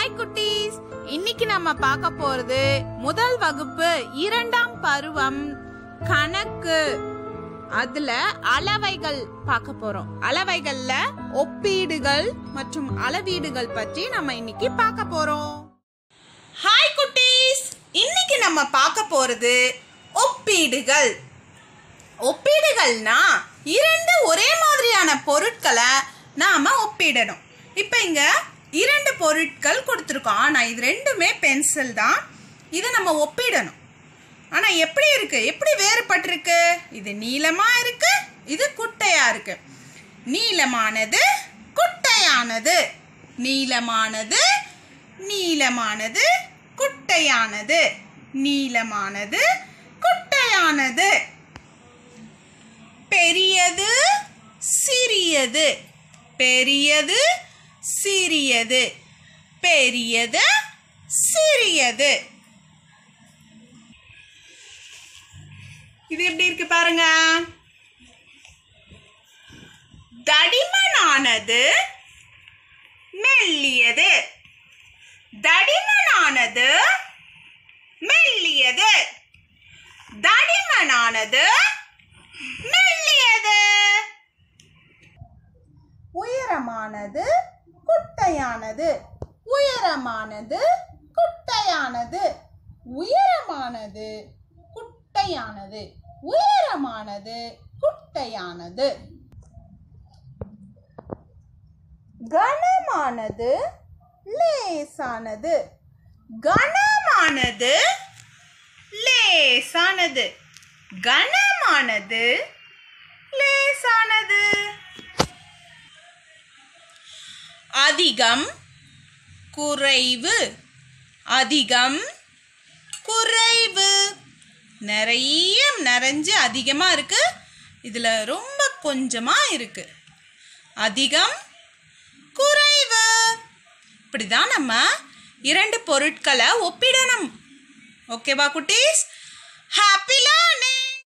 Hi குட்டீஸ், இன்னைக்கு நம்ம பார்க்க போறது முதல் வகுப்பு 2ஆம் பருவம் கணக்கு. அதுல அளவைகள் பார்க்க போறோம். அளவைகள்ல ஒப்பீடுகள் மற்றும் அளவீடுகள் பற்றி நம்ம இன்னைக்கு பார்க்க போறோம். ஹாய் குட்டீஸ், இன்னைக்கு நம்ம பார்க்க போறது ஒப்பீடுகள். ஒப்பீடுகள்னா இரண்டு ஒரே மாதிரியான பொருட்களை நாம ஒப்பிடணும். இப்ப இங்க இரண்டு பொருட்கள் கொடுத்துருக்கோம். ஆனா இது ரெண்டுமே பென்சில் தான். இதை நம்ம ஒப்பிடணும். ஆனா எப்படி இருக்கு, எப்படி வேறுபட்டிருக்கு? இது நீளமா இருக்கு, இது குட்டையா இருக்கு. நீளமானது குட்டையானது, நீளமானது நீளமானது குட்டையானது, நீளமானது குட்டையானது. பெரியது சிறியது, பெரியது சிறியது, பெரியது சிறியது. இது எப்படி இருக்கு பாருங்க. தடிமனானது மெல்லியது, தடிமனானது மெல்லியது, தடிமனானது மெல்லியது. உயரமானது குட்டையானது, உயரமானது குட்டையானது, உயரமானது குட்டையானது, உயரமானது குட்டையானது. கனமானது லேசானது, கனமானது லேசானது, கனமானது லேசானது. அதிகம் குறைவு, அதிகம் குறைவு. நிறைஞ்சு அதிகமா இருக்கு, இதுல ரொம்ப கொஞ்சமா இருக்கு. அதிகம் குறைவு. இப்படிதான் நம்ம இரண்டு பொருட்களை ஒப்பிடணும். ஓகேவா குட்டீஸ்? Happy learning.